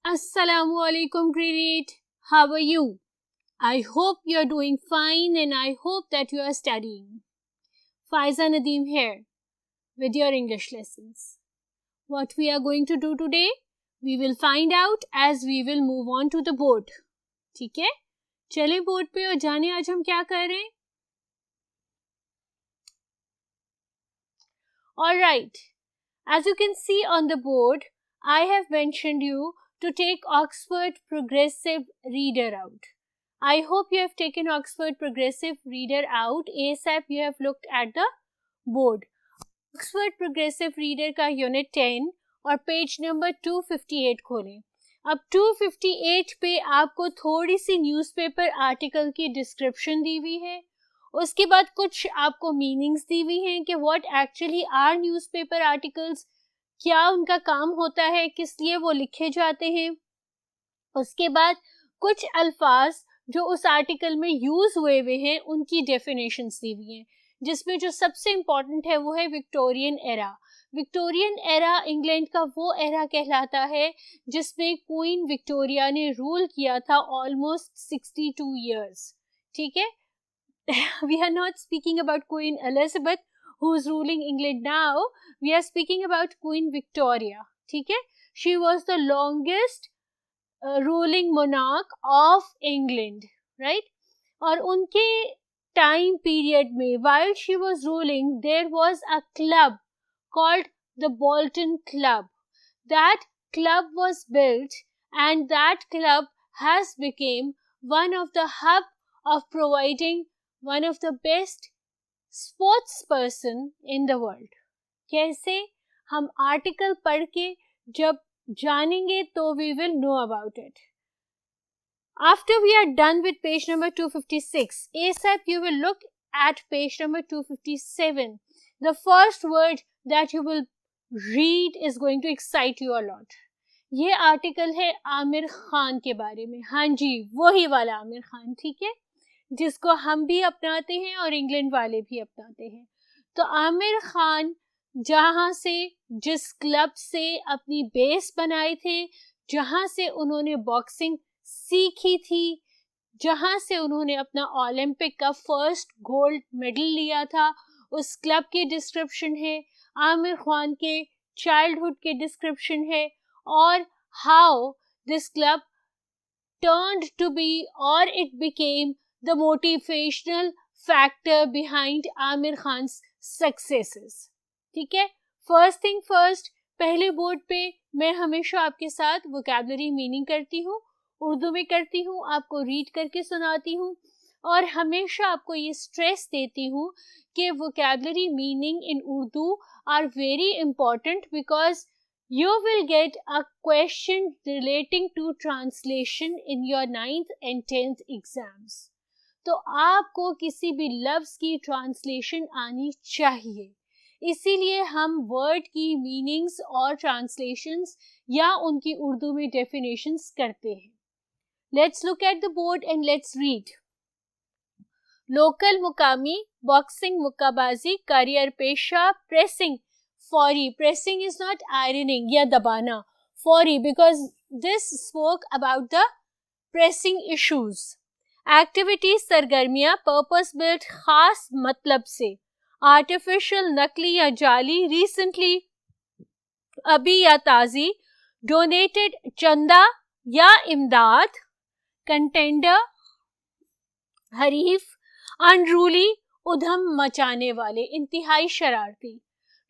Assalamu alaikum, Greet. How are you? I hope you are doing fine and I hope that you are studying. Faiza Nadeem here with your English lessons. What we are going to do today, we will find out as we will move on to the board. ठीक है? चले board पे और जाने आज हम क्या कर रहे हैं? Alright, as you can see on the board, I have mentioned you to take Oxford Progressive Reader out. I hope you have taken Oxford Progressive Reader out. ASAP you have looked at the board. Oxford Progressive Reader का Unit 10 और page number 258 खोलें. अब 258 पे आपको थोड़ी सी newspaper article की description दी हुई है. उसके बाद कुछ आपको मीनिंग्स दी हुई हैं कि what actually are newspaper articles, क्या उनका काम होता है, किस लिए वो लिखे जाते हैं. उसके बाद कुछ अल्फाज जो उस आर्टिकल में यूज़ हुए हैं उनकी डेफिनेशंस दी हुई हैं, जिसमें जो सबसे इम्पॉर्टेंट है वो है Victorian era. Victorian era England का वो एरा कहलाता है जिसमें क्वीन विक्टोरिया ने रूल किया था ऑलमोस्ट 62 ईयर्स. ठीक है, we are not speaking about Queen Elizabeth who is ruling England now. We are speaking about Queen Victoria. ठीक है, she was the longest ruling monarch of England, right? और उनके time period में while she was ruling there was a club called the Bolton Club. That club was built and that club has become one of the hub of providing one of the best sports person in the world. कैसे हम article पढ़ के जब जानेंगे तो we will know about it. After we are done with page number 256, ASAP you will look at page number 257. The first word that you will read is going to excite you a lot. ये article है आमिर खान के बारे में. हाँ जी, वही वाला आमिर खान, ठीक है, जिसको हम भी अपनाते हैं और इंग्लैंड वाले भी अपनाते हैं. तो आमिर खान जहाँ से, जिस क्लब से अपनी बेस बनाए थे, जहाँ से उन्होंने बॉक्सिंग सीखी थी, जहाँ से उन्होंने अपना ओलंपिक का फर्स्ट गोल्ड मेडल लिया था, उस क्लब की डिस्क्रिप्शन है. आमिर खान के चाइल्डहुड के डिस्क्रिप्शन है और how this club turned to be or it became the motivational factor behind Amir Khan's successes. ठीक है, फर्स्ट थिंग फर्स्ट, पहले बोर्ड पे मैं हमेशा आपके साथ वोकैबुलरी मीनिंग करती हूँ, उर्दू में करती हूँ, आपको रीड करके सुनाती हूँ और हमेशा आपको ये स्ट्रेस देती हूँ कि vocabulary meaning in Urdu are very important because you will get a question relating to translation in your 9th and 10th exams. तो आपको किसी भी लफ्ज़ की ट्रांसलेशन आनी चाहिए, इसीलिए हम वर्ड की मीनिंग्स और ट्रांसलेशंस या उनकी उर्दू में डेफिनेशंस करते हैं. Let's look at the board and let's read. Local मुकामी, बॉक्सिंग मुक्काबाजी, करियर पेशा, प्रेसिंग. फौरी, pressing is not ironing या दबाना, फौरी because this spoke about the pressing issues. Activities, सरगर्मियाँ, purpose built, खास मतलब से, artificial, नकली या जाली, recently, अभी या ताज़ी, donated, चंदा या इमदाद, contender, हरीफ, unruly, उधम मचाने वाले, इंतहाई शरारती,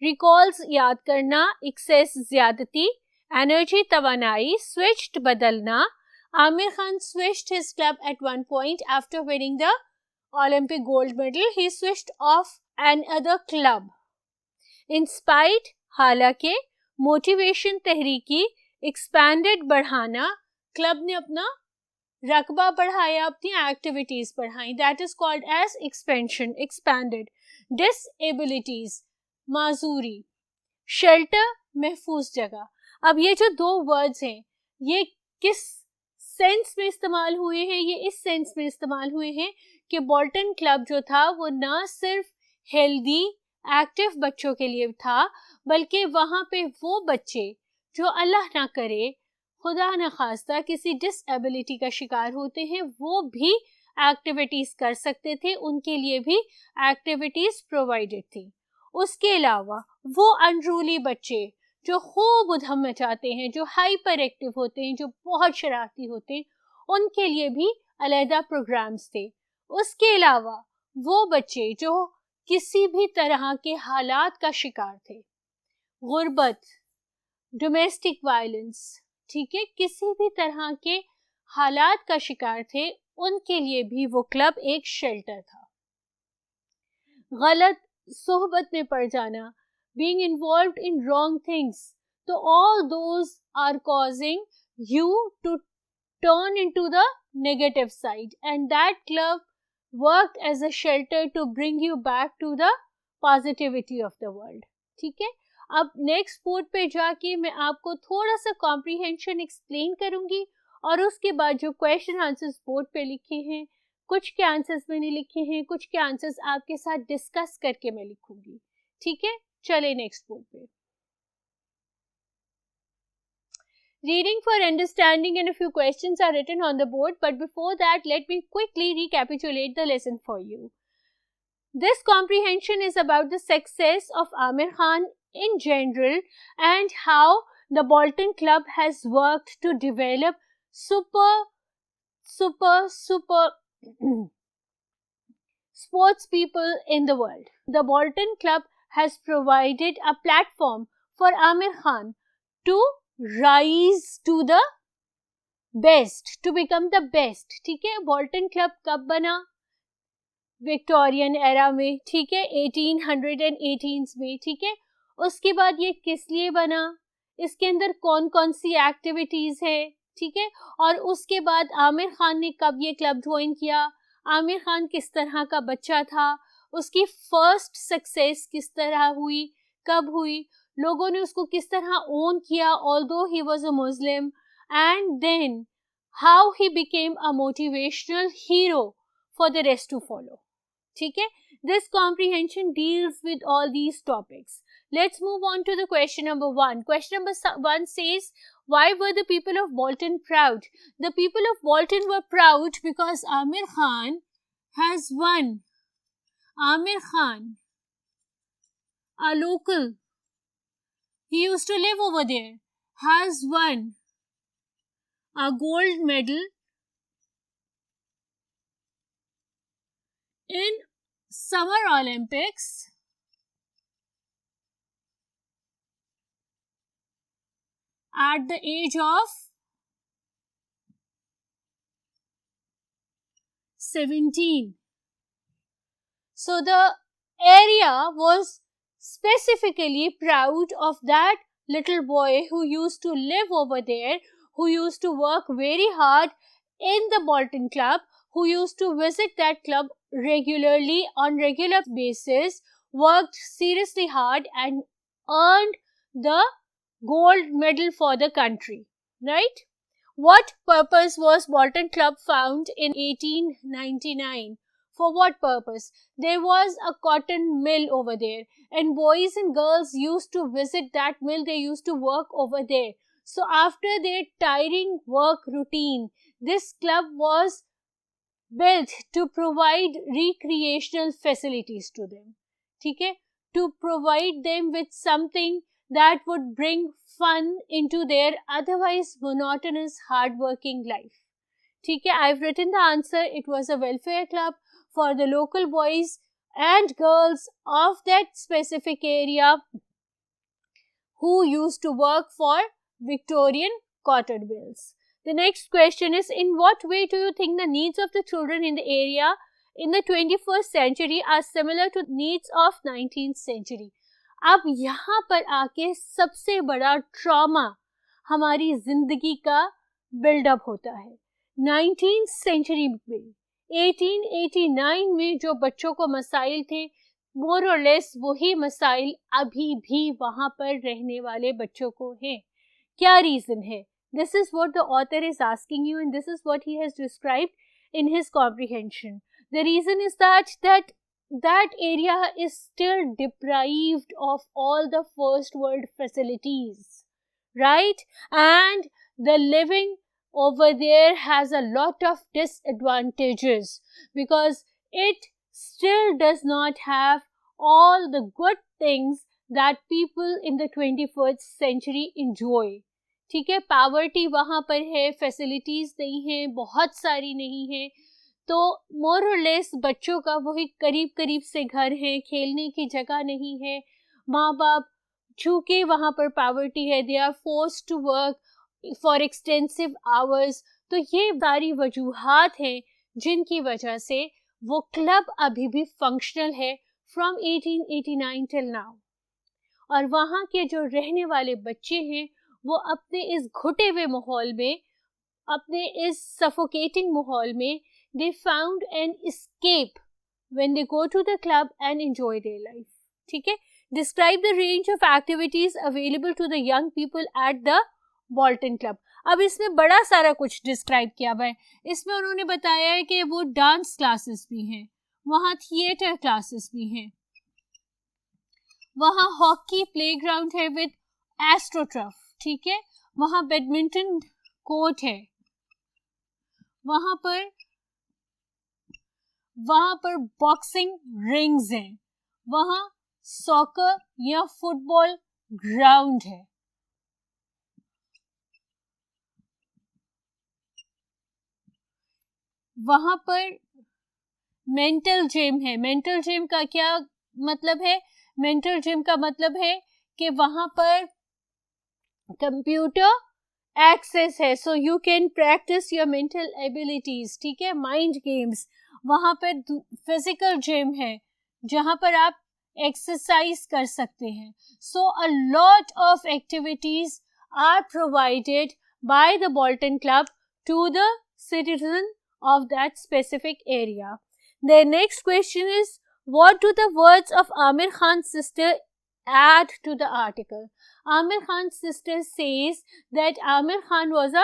रिकॉल्स याद करना, एक्सेस ज्यादती, एनर्जी तवानाई, स्विच्ड बदलना. Aamir Khan switched his club at one point after winning the Olympic gold medal. He switched off another club. Inspired, हालांकि, मोटिवेशन, तहरीकी, expanded, बढ़ाना, क्लब ने अपना रकबा बढ़ाया, अपनी एक्टिविटीज बढ़ाई, that is called as expansion, expanded. Disabilities, माजूरी, शेल्टर, महफूज जगह. अब ये जो दो वर्ड्स हैं ये किस सेंस में इस्तेमाल हुए हैं? ये इस सेंस में इस्तेमाल हुए हैं कि बोल्टन क्लब जो था वो ना सिर्फ हेल्दी एक्टिव बच्चों के लिए था, बल्कि वहाँ पे वो बच्चे जो अल्लाह ना करे, खुदा न खास्ता किसी डिसेबिलिटी का शिकार होते हैं, वो भी एक्टिविटीज कर सकते थे, उनके लिए भी एक्टिविटीज प्रोवाइडेड थी। उसके अलावा वो अनरूली बच्चे जो खूब उधम मचाते हैं, जो हाइपर एक्टिव होते हैं, जो बहुत शरारती होते हैं, उनके लिए भी अलहदा प्रोग्राम्स थे। उसके अलावा वो बच्चे जो किसी भी तरह के हालात का शिकार थे, गुर्बत, डोमेस्टिक वायलेंस, ठीक है, किसी भी तरह के हालात का शिकार थे, उनके लिए भी वो क्लब एक शेल्टर था। गलत सोहबत में पड़ जाना, being involved in wrong things, so all those are causing you to turn into the negative side, and that club worked as a shelter to bring you back to the positivity of the world. ठीक है, अब next board पे जाके मैं आपको थोड़ा सा comprehension explain करूंगी, और उसके बाद जो क्वेश्चन आंसर्स बोर्ड पे लिखे हैं, कुछ के आंसर्स मैंने लिखे हैं, कुछ के आंसर्स आपके साथ डिस्कस करके मैं लिखूंगी। ठीक है, चले नेक्स्ट बोर्ड पे। Reading for understanding and a few questions are written on the board, but before that let me quickly recapitulate the lesson for you. This comprehension is about the success of Aamir Khan in general and how the Bolton Club has worked to develop super sports people in the world. The Bolton Club has provided a platform for Aamir Khan to rise to the best, to become the best. ठीक है, Bolton club कब बना? Victorian era में, ठीक है, 1818 में, ठीक है। उसके बाद ये किस लिए बना, इसके अंदर कौन कौन सी एक्टिविटीज है, ठीक है, और उसके बाद आमिर खान ने कब ये क्लब ज्वाइन किया, आमिर खान किस तरह का बच्चा था, उसकी फर्स्ट सक्सेस किस तरह हुई, कब हुई, लोगों ने उसको किस तरह ओन किया although he was a Muslim, and then how he became a motivational hero for the rest to follow. ठीक है, this comprehension deals with all these topics. Let's move on to the question number 1. Question number 1 says, why were the people of Bolton proud? The people of Bolton were proud because Aamir Khan has won. Aamir Khan, a local, he used to live over there, has won a gold medal in Summer Olympics at the age of 17. So the area was specifically proud of that little boy who used to live over there, who used to work very hard in the Bolton Club, who used to visit that club regularly on regular basis, worked seriously hard and earned the gold medal for the country, right? What purpose was Bolton Club found in 1899? For what purpose? There was a cotton mill over there, and boys and girls used to visit that mill. They used to work over there. So after their tiring work routine, this club was built to provide recreational facilities to them. ठीक है, to provide them with something that would bring fun into their otherwise monotonous hard-working life. ठीक है, I've written the answer. It was a welfare club for the local boys and girls of that specific area who used to work for Victorian cotton mills. The next question is, in what way do you think the needs of the children in the area in the 21st century are similar to needs of 19th century? अब यहाँ पर आके सबसे बड़ा trauma हमारी जिंदगी का buildup होता है। 19th सेंचुरी में 1889 में जो बच्चों को मसाइल थे, मोर और लेस वही मसाइल अभी भी वहाँ पर रहने वाले बच्चों को हैं। क्या रीजन है? This is what the author is asking you, and this is what he has described in his comprehension. The reason is that area is still deprived of all the first world facilities, right? And the living over there has a lot of disadvantages because it still does not have all the good things that people in the 21st century enjoy. ठीक है, poverty वहाँ पर है, facilities नहीं है, बहुत सारी नहीं है, तो मोर और लेस बच्चों का वही करीब करीब से घर है, खेलने की जगह नहीं है, माँ बाप चूँकि वहाँ पर पावर्टी है, they are forced to work for extensive hours. तो ये सारी वजूहात हैं जिनकी वजह से वो क्लब अभी भी फंक्शनल है फ्रॉम 1889 टिल नाउ. और वहाँ के जो रहने वाले बच्चे हैं वो अपने इस घुटे हुए माहौल में, अपने इस सफोकेटिंग माहौल में, they found an escape when they go to the club and enjoy their life. ठीक है, describe the range of activities available to the young people at the Bolton Club. अब इसमें बड़ा सारा कुछ डिस्क्राइब किया हुआ है. इसमें उन्होंने बताया है कि वो डांस क्लासेस भी हैं, वहाँ थिएटर क्लासेस भी हैं, वहाँ हॉकी प्लेग्राउंड है विद एस्ट्रोटर्फ, ठीक है, वहाँ बैडमिंटन कोर्ट है, वहाँ पर बॉक्सिंग रिंग्स हैं, वहाँ सॉकर या फुटबॉल ग्राउंड है, वहाँ पर मेंटल जिम है. मेंटल जिम का क्या मतलब है? मेंटल जिम का मतलब है कि वहाँ पर कंप्यूटर एक्सेस है, so you can practice your mental abilities, ठीक है, माइंड गेम्स. वहाँ पर फिजिकल जिम है जहाँ पर आप एक्सरसाइज कर सकते हैं. So a lot of activities are provided by the Bolton club to the citizen of that specific area. The next question is, what do the words of Amir Khan's sister add to the article? Amir Khan's sister says that Amir Khan was a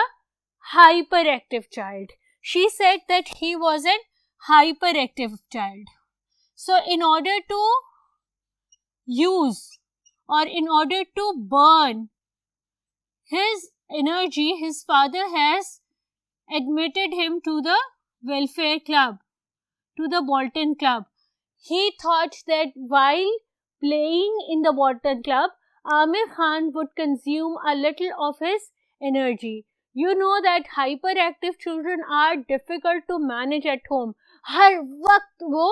hyperactive child. She said that he was a hyperactive child. So in order to use or in order to burn his energy, his father has admitted him to the welfare club, to the Bolton Club. He thought that while playing in the Bolton Club, Amir Khan would consume a little of his energy. You know that hyperactive children are difficult to manage at home. हर वक्त वो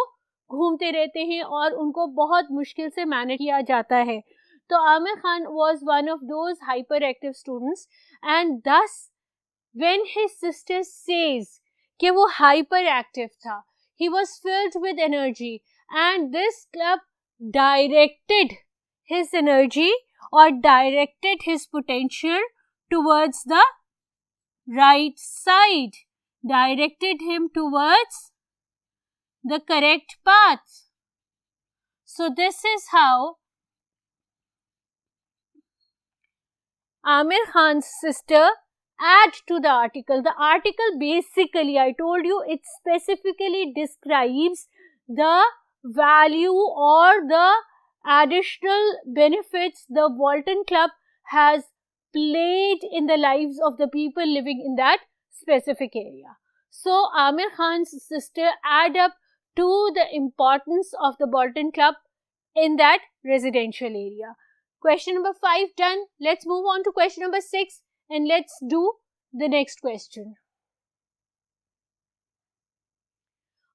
घूमते रहते हैं और उनको बहुत मुश्किल से मैनेज किया जाता है. तो Amir Khan was one of those hyperactive students, and thus when his sister says कि वो hyperactive था, he was filled with energy, and this club directed his energy or directed his potential towards the right side, directed him towards the correct path. So this is how Amir Khan's sister add to the article. The article basically, I told you, it specifically describes the value or the additional benefits the Bolton Club has played in the lives of the people living in that specific area. So Amir Khan's sister add up to the importance of the Bolton Club in that residential area. Question number 5 done. Let's move on to question number 6. And let's do the next question.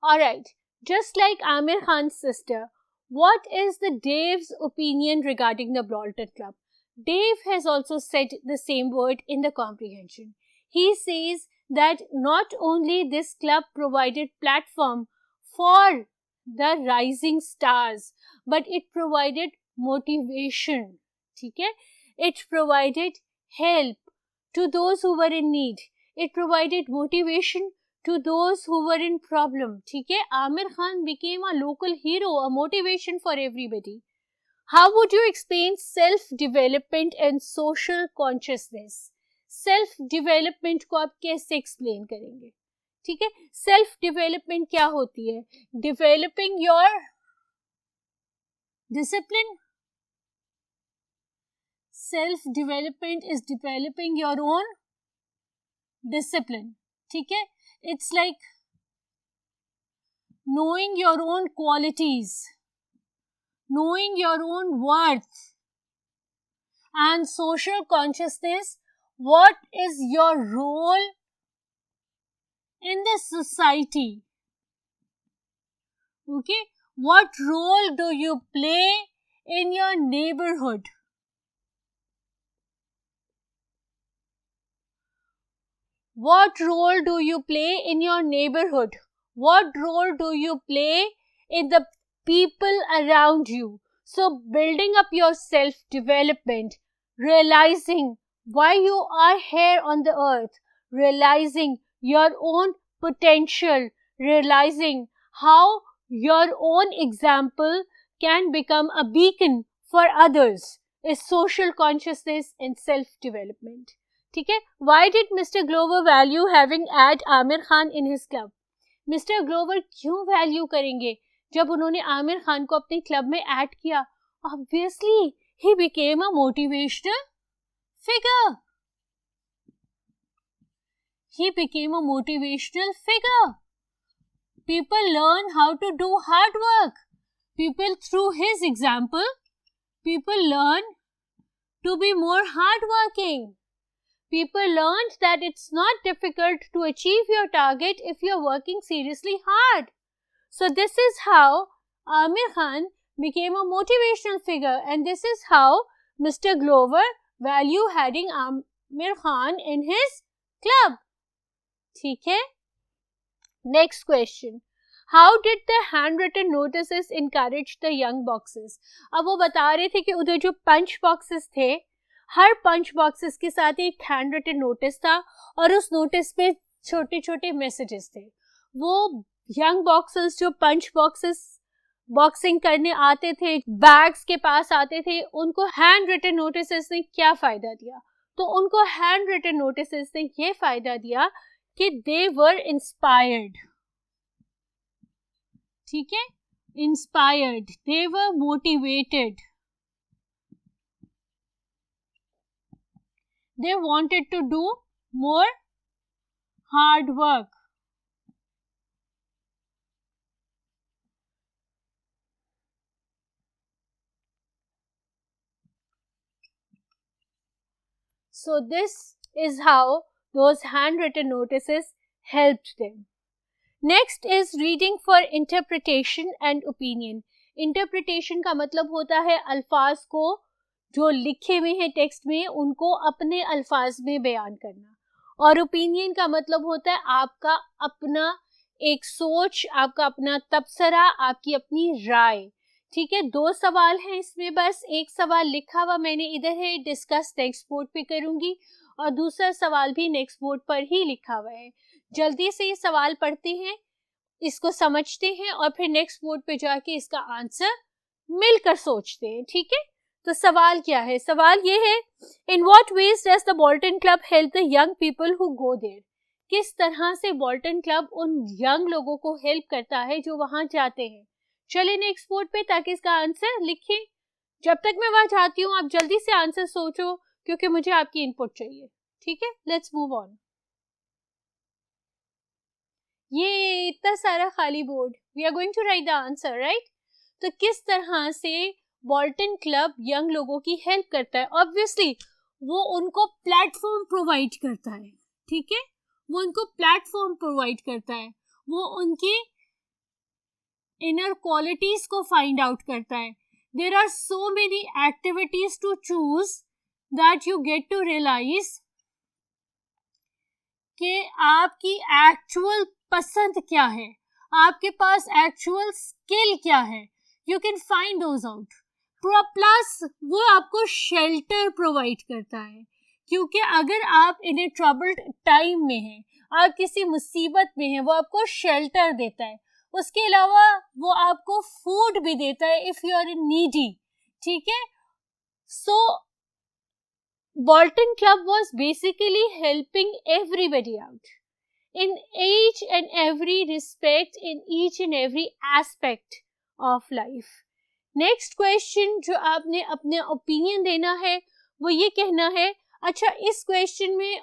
Alright, just like Amir Khan's sister, what is the Dave's opinion regarding the Bolton Club? Dave has also said the same word in the comprehension. He says that not only this club provided platform for the rising stars, but it provided motivation. ठीक है? It provided help to those who were in need. It provided motivation to those who were in problem. ठीक है? Amir Khan became a local hero, a motivation for everybody. How would you explain self-development and social consciousness? Self-development को आप कैसे explain करेंगे? ठीक है, self development क्या होती है? Developing your discipline. Self development is developing your own discipline. ठीक है, it's like knowing your own qualities, knowing your own worth, and social consciousness. What is your role in the society? Okay, what role do you play in your neighborhood? What role do you play in your neighborhood? What role do you play in the people around you? So building up your self-development, realizing why you are here on the earth, realizing your own potential, realizing how your own example can become a beacon for others is social consciousness and self-development. ठीक है, why did Mr. Glover value having add Amir Khan in his club? Mister Glover क्यों value करेंगे जब उन्होंने आमिर खान को अपने club में add किया? Obviously he became a motivational figure. He became a motivational figure. People learn how to do hard work. People, through his example, people learn to be more hardworking. People learned that it's not difficult to achieve your target if you're working seriously hard. So this is how Amir Khan became a motivational figure, and this is how Mr. Glover value having Amir Khan in his club. ठीक है? Next question. How did the handwritten notices encourage the young boxes? अब वो बता रहे थे कि उधर जो पंच बॉक्सेस थे, हर पंच बॉक्सेस के साथ एक हैंड रिटन नोटिस था और उस नोटिस पे छोटे छोटे मैसेजेस थे. वो यंग बॉक्सर्स जो पंच बॉक्सेस बॉक्सिंग करने आते थे, बैग्स के पास आते थे, उनको हैंड रिटन नोटिस ने क्या फायदा दिया? तो उनको हैंड रिटन नोटिस ने ये फायदा दिया कि दे वर इंस्पायर्ड. ठीक है, inspired, they were motivated. They wanted to do more hard work. So this is how those handwritten notices helped them. Next is reading for interpretation and opinion. Interpretation का मतलब होता है अल्फाज को जो लिखे हुए हैं टेक्स्ट में उनको अपने अल्फाज में बयान करना, और ओपिनियन का मतलब होता है आपका अपना एक सोच, आपका अपना तबसरा, आपकी अपनी राय. ठीक है, 2 सवाल हैं इसमें, बस एक सवाल लिखा हुआ मैंने इधर है, डिस्कस नेक्स्ट बोर्ड पे करूंगी, और दूसरा सवाल भी नेक्स्ट बोर्ड पर ही लिखा हुआ है. जल्दी से ये सवाल पढ़ते हैं, इसको समझते हैं और फिर नेक्स्ट बोर्ड पे जाके इसका आंसर मिलकर सोचते हैं. ठीक है, तो सवाल क्या है? सवाल ये है, in what ways does the Bolton club help the young people who go there? किस तरह से बोल्टन क्लब उन यंग लोगों को हेल्प करता है जो वहां जाते हैं? चलिए नेक्स्ट बोर्ड पे, ताकि इसका आंसर लिखें. जब तक मैं वहां जाती हूँ आप जल्दी से आंसर सोचो, क्योंकि मुझे आपकी इनपुट चाहिए. ठीक है, लेट्स मूव ऑन. ये इतना सारा खाली board, we are going to write the answer, right? तो किस तरह से बोल्टन क्लब यंग लोगों की हेल्प करता है? ऑब्वियसली वो उनको प्लेटफॉर्म प्रोवाइड करता है. ठीक है, वो उनको प्लेटफॉर्म प्रोवाइड करता है, वो उनकी इनर क्वालिटीज को फाइंड आउट करता है. There are so many activities to choose that you get to realize कि आपकी एक्चुअल पसंद क्या है, आपके पास एक्चुअल स्किल क्या है. You can find those out. Plus वो आपको शेल्टर प्रोवाइड करता है, क्योंकि अगर आप इन ए ट्रबल्ड टाइम में हैं, आप किसी मुसीबत में हैं, वो आपको शेल्टर देता है. उसके अलावा वो आपको फूड भी देता है इफ यू आर नीडी. ठीक है, so Bolton club was basically helping everybody out. in each and every respect, in each and every aspect of life. Next question जो आपने अपने ओपिनियन देना है वो ये कहना है, अच्छा इस क्वेश्चन में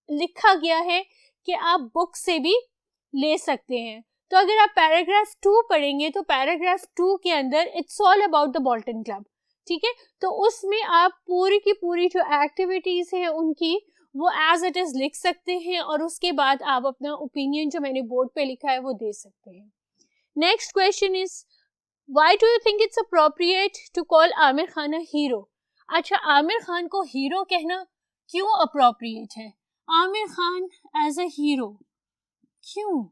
लिखा गया है कि आप बुक से भी ले सकते हैं, तो अगर आप पैराग्राफ 2 पढ़ेंगे तो पैराग्राफ 2 के अंदर it's all about the Bolton club, ठीक है, तो उसमें आप पूरी की पूरी जो एक्टिविटीज हैं उनकी वो एज इट इज लिख सकते हैं और उसके बाद आप अपना ओपिनियन जो मैंने बोर्ड पे लिखा है वो दे सकते हैं. Next question is, why do you think it's appropriate to call Aamir Khan a hero? अच्छा, आमिर खान को हीरो कहना क्यों अप्रोप्रिएट है? Aamir Khan as a hero क्यों?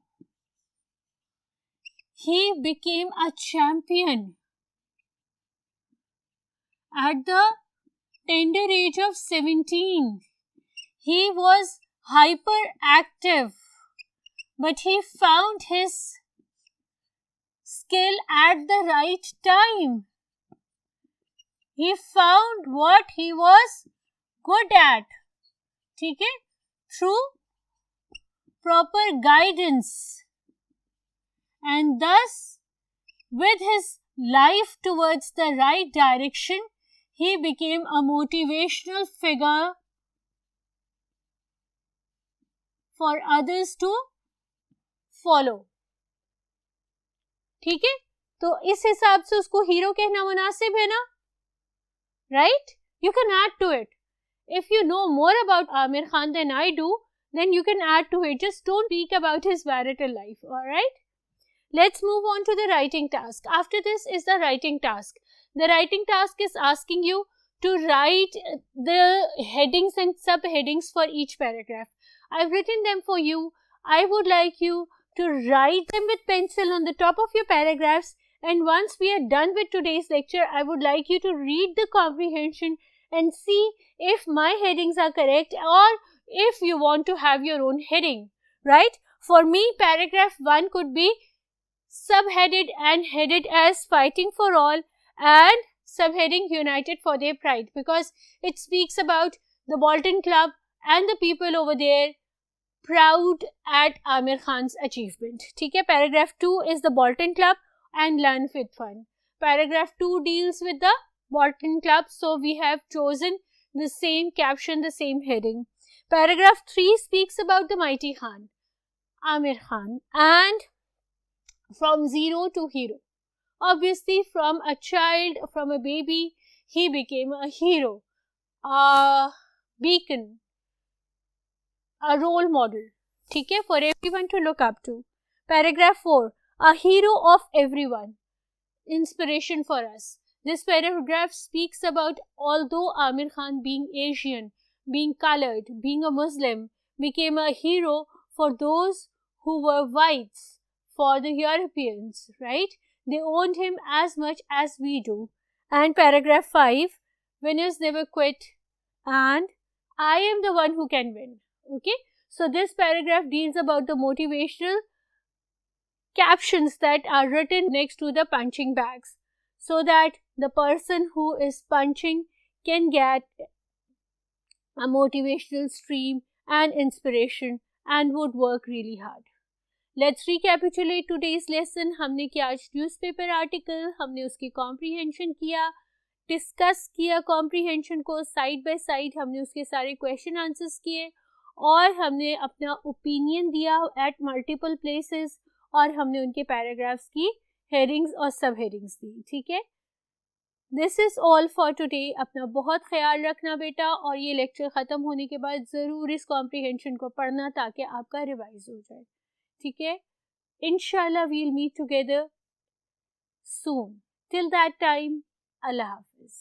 He became a champion at the tender age of 17. He was hyperactive, but he found his skill at the right time. He found what he was good at, ठीक है, through proper guidance, and thus with his life towards the right direction he became a motivational figure for others to follow. ठीक है, तो इस हिसाब से उसको hero कहना मुनासिब है ना, right? You can add to it. If you know more about Amir Khan than I do, then you can add to it. Just don't speak about his marital life, alright? Let's move on to the writing task. After this is the writing task. The writing task is asking you to write the headings and subheadings for each paragraph. I've written them for you. I would like you to write them with pencil on the top of your paragraphs, and once we are done with today's lecture, I would like you to read the comprehension and see if my headings are correct or if you want to have your own heading, right? For me, paragraph 1 could be subheaded and headed as Fighting for All and subheading United for Their Pride, because it speaks about the Bolton Club and the people over there proud at Amir Khan's achievement. ठीक है, paragraph 2 is the Bolton Club and Learn with Fun. Paragraph 2 deals with the Bolton Club, so we have chosen the same caption, the same heading. Paragraph 3 speaks about the mighty Khan, Amir Khan, and from zero to hero. Obviously, from a child, from a baby, he became a hero, a beacon, a role model, ठीक है, for everyone to look up to. Paragraph 4, a hero of everyone, inspiration for us. This paragraph speaks about, although Amir Khan, being Asian, being colored, being a Muslim, became a hero for those who were whites, for the Europeans, right? They owned him as much as we do. And paragraph 5, winners never quit, and I am the one who can win. Okay, so this paragraph deals about the motivational captions that are written next to the punching bags, so that the person who is punching can get a motivational stream and inspiration and would work really hard. Let's recapitulate today's lesson. हमने किया आज newspaper article, हमने उसकी comprehension किया, discuss किया comprehension को side by side, हमने उसके सारे क्वेश्चन आंसर्स किए और हमने अपना ओपिनियन दिया एट मल्टीपल प्लेसेस और हमने उनके पैराग्राफ्स की हेडिंग्स और सब हेडिंग्स दी. ठीक है, this is all for today. अपना बहुत ख्याल रखना बेटा, और ये लेक्चर ख़त्म होने के बाद ज़रूर इस कॉम्प्रीहेंशन को पढ़ना ताकि आपका रिवाइज हो जाए. ठीक है, इंशाल्लाह we'll meet together soon. Till that time, अल्लाह हाफिज़.